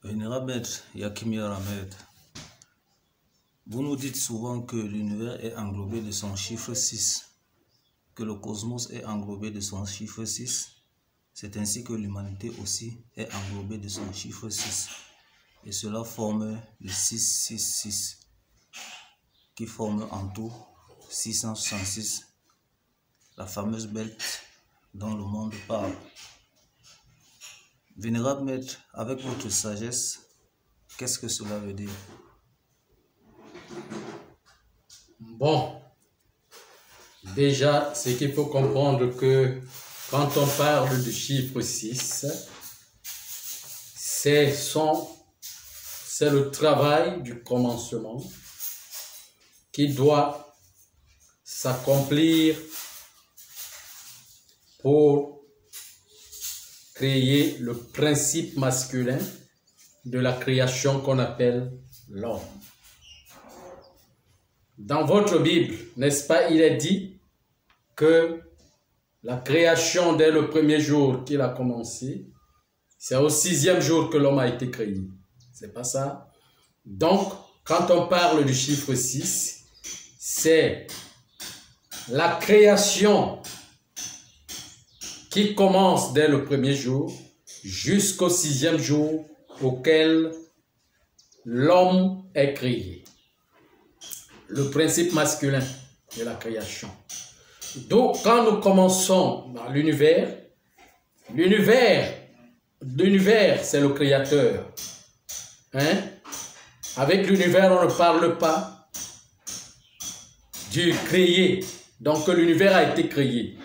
Vénérable Maître Yakimia Ahmed, vous nous dites souvent que l'univers est englobé de son chiffre 6, que le cosmos est englobé de son chiffre 6. C'est ainsi que l'humanité aussi est englobée de son chiffre 6. Et cela forme le 666, qui forme en tout 666, la fameuse bête dont le monde parle. Vénérable Maître, avec votre sagesse, qu'est-ce que cela veut dire? Bon, déjà, c'est qu'il faut comprendre que quand on parle du chiffre 6, c'est le travail du commencement qui doit s'accomplir pour créer le principe masculin de la création qu'on appelle l'homme. Dans votre Bible, n'est-ce pas, il est dit que la création dès le premier jour qu'il a commencé, c'est au 6e jour que l'homme a été créé. C'est pas ça? Donc, quand on parle du chiffre 6, c'est la création qui commence dès le premier jour jusqu'au 6e jour auquel l'homme est créé. Le principe masculin de la création. Donc, quand nous commençons dans l'univers, l'univers, c'est le créateur. Hein? Avec l'univers, on ne parle pas du créé. Donc, l'univers a été créé.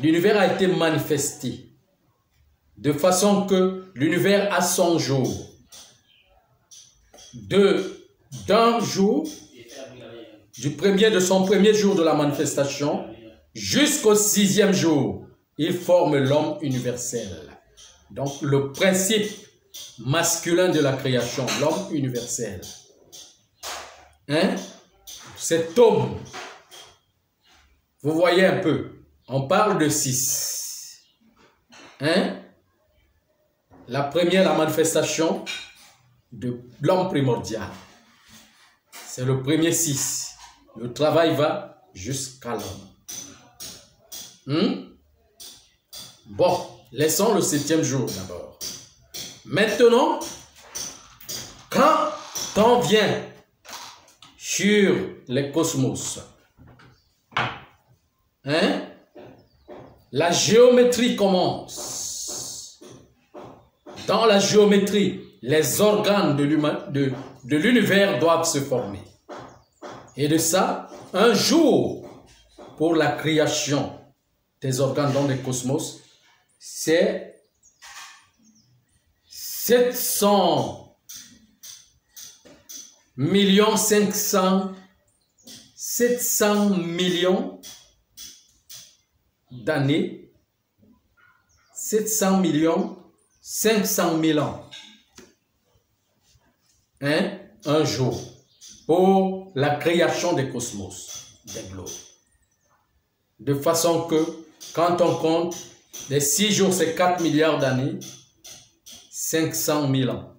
L'univers a été manifesté. De façon que l'univers a son jour. D'un jour, de son premier jour de la manifestation, jusqu'au 6e jour, il forme l'homme universel. Donc, le principe masculin de la création, l'homme universel. Hein? Cet homme, vous voyez un peu, on parle de 6. Hein? La première, la manifestation de l'homme primordial. C'est le premier 6. Le travail va jusqu'à l'homme. Bon, laissons le 7e jour d'abord. Maintenant, quand on vient sur les cosmos, hein, la géométrie commence. Dans la géométrie, les organes de l'univers doivent se former. Et de ça, un jour pour la création des organes dans le cosmos, c'est 700 millions 700 millions d'années, 700 millions 500 000 ans. Hein? Un jour pour la création des cosmos, des globes. De façon que, quand on compte, les 6 jours, c'est 4 milliards d'années, 500 000 ans.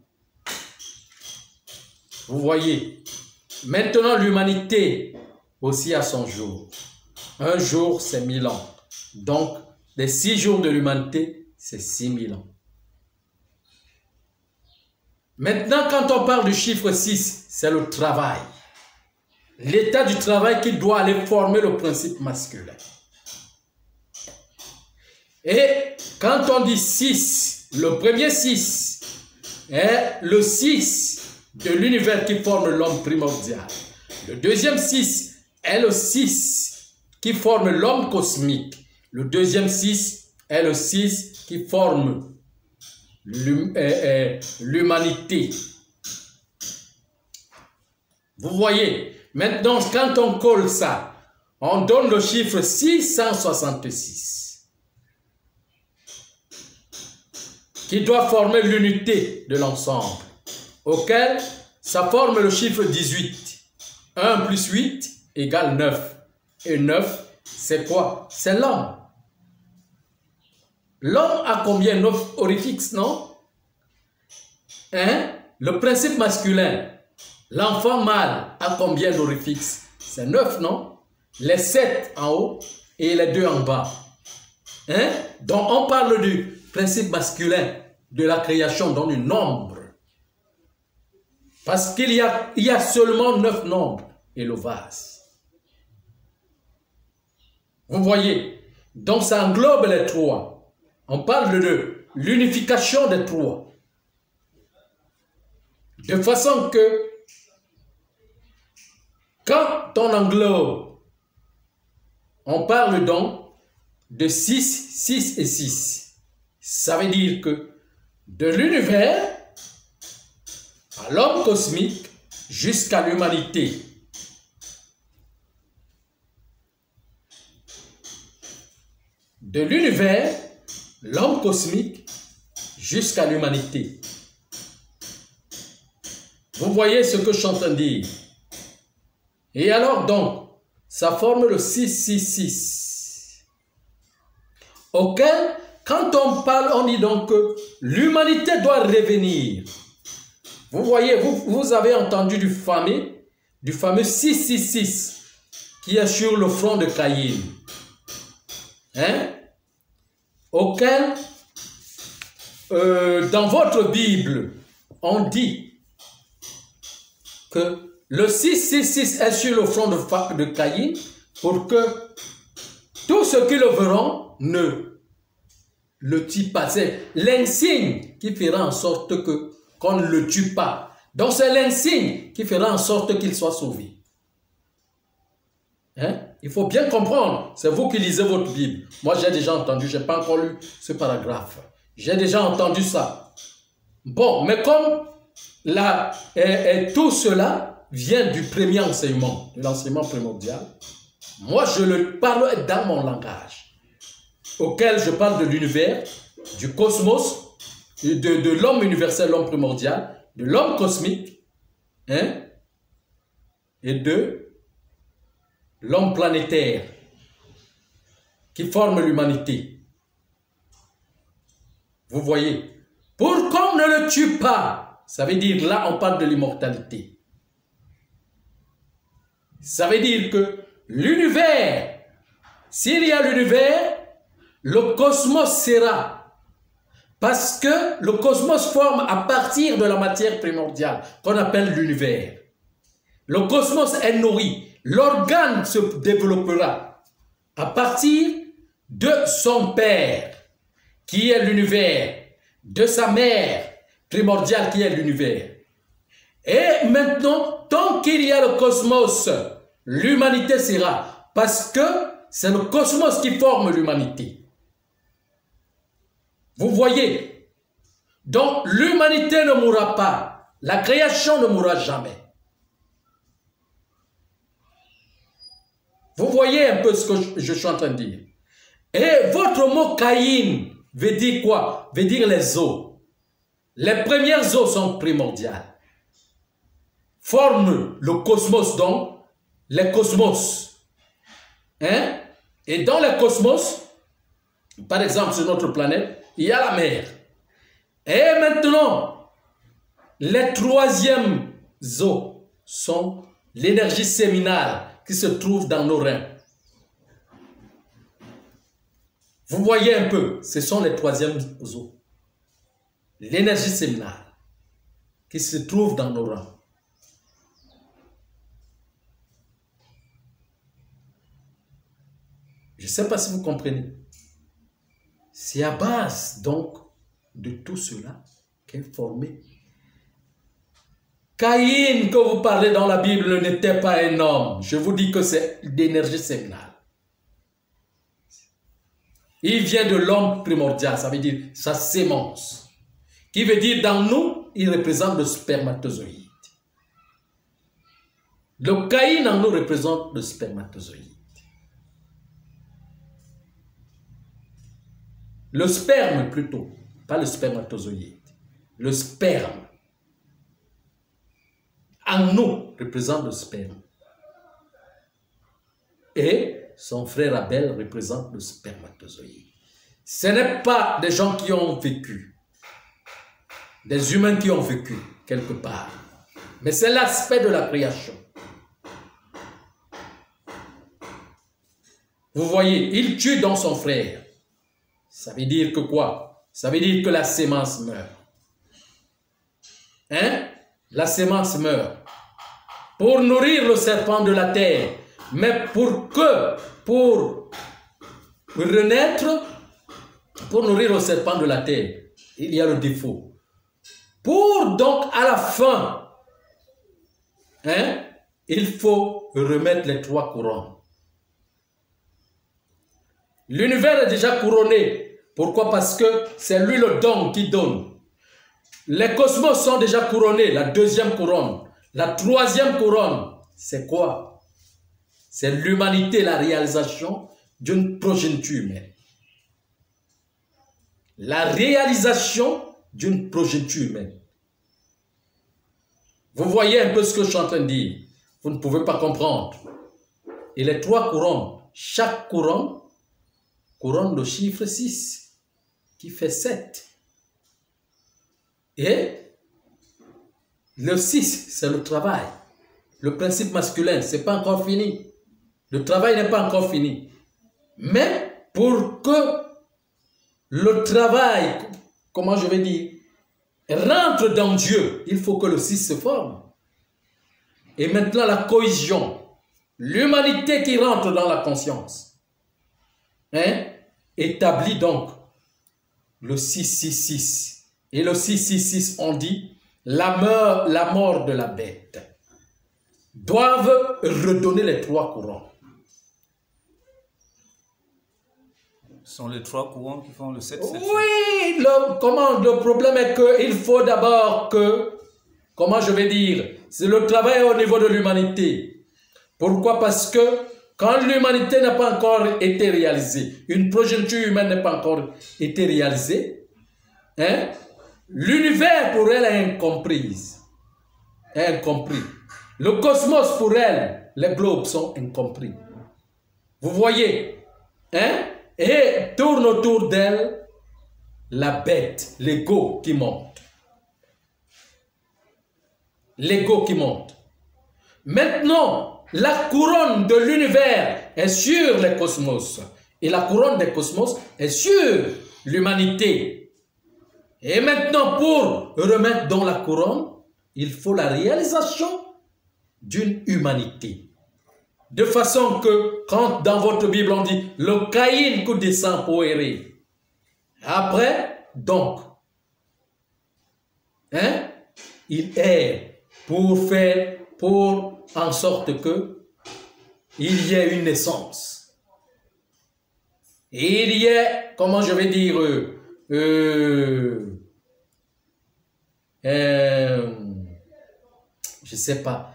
Vous voyez, maintenant l'humanité aussi a son jour. Un jour, c'est 1000 ans. Donc, les 6 jours de l'humanité, c'est 6000 ans. Maintenant, quand on parle du chiffre 6, c'est le travail. L'état du travail qui doit aller former le principe masculin. Et quand on dit 6, le premier 6 est le 6 de l'univers qui forme l'homme primordial. Le deuxième 6 est le 6 qui forme l'homme cosmique. Le deuxième 6 est le 6 qui forme l'humanité. Vous voyez, maintenant quand on colle ça, on donne le chiffre 666 qui doit former l'unité de l'ensemble, auquel ça forme le chiffre 18. 1 plus 8 égale 9. Et 9, c'est quoi? C'est l'homme. L'homme a combien? 9 orifices, non? Hein? le principe masculin, l'enfant mâle a combien d'orifices? C'est 9, non? Les 7 en haut et les 2 en bas. Hein? Donc on parle du principe masculin de la création dans le nombre. Parce qu'il y a seulement 9 nombres et le vase. Vous voyez? Donc ça englobe les 3. On parle de l'unification des 3. De façon que quand on englobe, on parle donc de 6, 6 et 6. Ça veut dire que de l'univers à l'homme cosmique jusqu'à l'humanité. De l'univers, l'homme cosmique jusqu'à l'humanité. Vous voyez ce que je suis en train de dire. Et alors donc, ça forme le 666. Auquel, quand on parle, on dit donc que l'humanité doit revenir. Vous voyez, vous avez entendu du fameux 666 qui est sur le front de Caïn. Hein? Auquel, dans votre Bible, on dit que le 666 est sur le front de Caïn pour que tous ceux qui le verront ne le tuent pas. C'est l'insigne qui fera en sorte qu'on ne le tue pas. Donc c'est l'insigne qui fera en sorte qu'il soit sauvé. Hein? Il faut bien comprendre. C'est vous qui lisez votre Bible. Moi j'ai déjà entendu, je n'ai pas encore lu ce paragraphe. J'ai déjà entendu ça. Bon, mais comme là, tout cela vient du premier enseignement, de l'enseignement primordial, moi je le parle dans mon langage, auquel je parle de l'univers, du cosmos, de l'homme universel, l'homme primordial, de l'homme cosmique, hein, et de l'homme planétaire qui forme l'humanité. Vous voyez, pour qu'on ne le tue pas, ça veut dire, là on parle de l'immortalité. Ça veut dire que l'univers, s'il y a l'univers, le cosmos sera. Parce que le cosmos forme à partir de la matière primordiale qu'on appelle l'univers. Le cosmos est nourri. L'organe se développera à partir de son père, qui est l'univers, de sa mère primordiale, qui est l'univers. Et maintenant, tant qu'il y a le cosmos, l'humanité sera. Parce que c'est le cosmos qui forme l'humanité. Vous voyez? Donc, l'humanité ne mourra pas. La création ne mourra jamais. Vous voyez un peu ce que je suis en train de dire. Et votre mot Caïn veut dire quoi? Veut dire les eaux. Les premières eaux sont primordiales. Forment le cosmos, donc, les cosmos. Hein? Et dans les cosmos, par exemple sur notre planète, il y a la mer. Et maintenant, les troisièmes eaux sont l'énergie séminale qui se trouve dans nos reins. Vous voyez un peu, ce sont les troisièmes eaux. L'énergie séminale qui se trouve dans nos reins. Je ne sais pas si vous comprenez. C'est à base, donc, de tout cela qu'est formé. Caïn, que vous parlez dans la Bible, n'était pas un homme. Je vous dis que c'est l'énergie séminale. Il vient de l'homme primordial, ça veut dire sa sémence. Qui veut dire, dans nous, il représente le spermatozoïde. Le Caïn en nous représente le spermatozoïde. Le sperme plutôt, pas le spermatozoïde. Le sperme en nous représente le sperme. Et son frère Abel représente le spermatozoïde. Ce n'est pas des gens qui ont vécu, des humains qui ont vécu. quelque part. Mais c'est l'aspect de la création. Vous voyez, il tue dans son frère. Ça veut dire que quoi? Ça veut dire que la sémence meurt. Hein? La sémence meurt. Pour nourrir le serpent de la terre. Mais pour renaître, pour nourrir le serpent de la terre, il y a le défaut. Pour donc à la fin, hein, il faut remettre les 3 couronnes. L'univers est déjà couronné. Pourquoi? Parce que c'est lui le don qui donne. Les cosmos sont déjà couronnés, la 2e couronne. La 3e couronne, c'est quoi? C'est l'humanité, la réalisation d'une progéniture humaine. La réalisation d'une progéniture humaine. Vous voyez un peu ce que je suis en train de dire. Vous ne pouvez pas comprendre. Et les 3 couronnes, chaque couronne couronne le chiffre 6, qui fait 7. Et le 6, c'est le travail. Le principe masculin, ce n'est pas encore fini. Le travail n'est pas encore fini. Mais pour que le travail, comment je vais dire, rentre dans Dieu, il faut que le 6 se forme. Et maintenant la cohésion, l'humanité qui rentre dans la conscience, hein, établit donc le 666. Et le 666, on dit, la mort de la bête, doivent redonner les 3 couronnes. Ce sont les 3 courants qui font le 7. Oui, le problème est qu'il faut d'abord que, comment je vais dire, c'est le travail au niveau de l'humanité. Pourquoi? Parce que quand l'humanité n'a pas encore été réalisée, une progéniture humaine n'a pas encore été réalisée, hein, l'univers pour elle est incomprise. Est incompris. Le cosmos pour elle, les globes sont incompris. Vous voyez, hein? Et tourne autour d'elle la bête, l'ego qui monte. L'ego qui monte. Maintenant, la couronne de l'univers est sur les cosmos. Et la couronne des cosmos est sur l'humanité. Et maintenant, pour remettre dans la couronne, il faut la réalisation d'une humanité. De façon que, quand dans votre Bible on dit « le Caïn qui descend pour errer », après, donc, hein, il erre pour en sorte que il y ait une naissance. Et il y ait, comment je vais dire, je sais pas.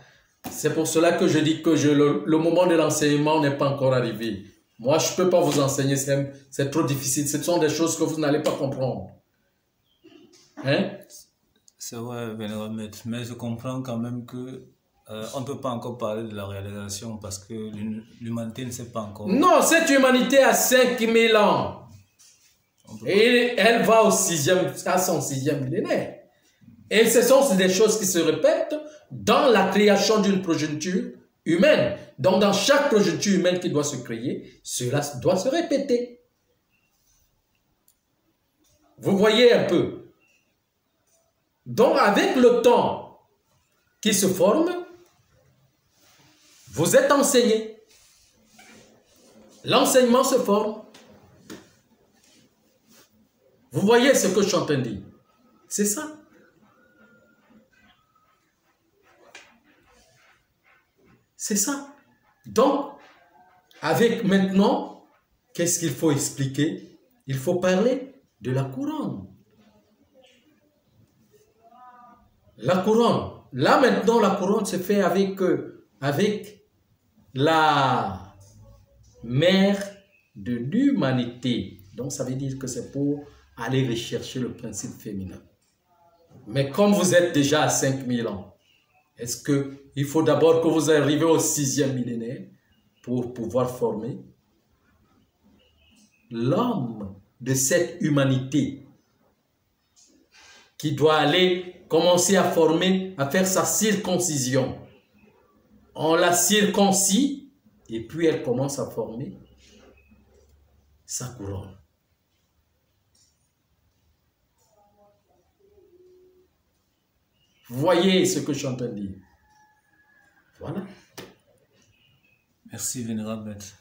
C'est pour cela que je dis que le moment de l'enseignement n'est pas encore arrivé. Moi, je ne peux pas vous enseigner, c'est trop difficile. Ce sont des choses que vous n'allez pas comprendre. Hein? C'est vrai, vénérable maître, mais je comprends quand même que on ne peut pas encore parler de la réalisation parce que l'humanité ne sait pas encore. Non, cette humanité a 5000 ans. Et elle va à son 6e millénaire. Et ce sont des choses qui se répètent dans la création d'une progéniture humaine. Donc, dans chaque progéniture humaine qui doit se créer, cela doit se répéter. Vous voyez un peu. Donc, avec le temps qui se forme, vous êtes enseigné. L'enseignement se forme. Vous voyez ce que je suis en train de dire. C'est ça. C'est ça. Donc, avec maintenant, qu'est-ce qu'il faut expliquer? Il faut parler de la couronne. La couronne. Là maintenant, la couronne se fait avec la mère de l'humanité. Donc, ça veut dire que c'est pour aller rechercher le principe féminin. Mais comme vous êtes déjà à 5000 ans, est-ce qu'il faut d'abord que vous arriviez au 6e millénaire pour pouvoir former l'homme de cette humanité qui doit aller commencé à former, à faire sa circoncision. On la circoncis et puis elle commence à former sa couronne. Voyez ce que je suis en train de dire. Voilà. Merci, Vénérable Maître.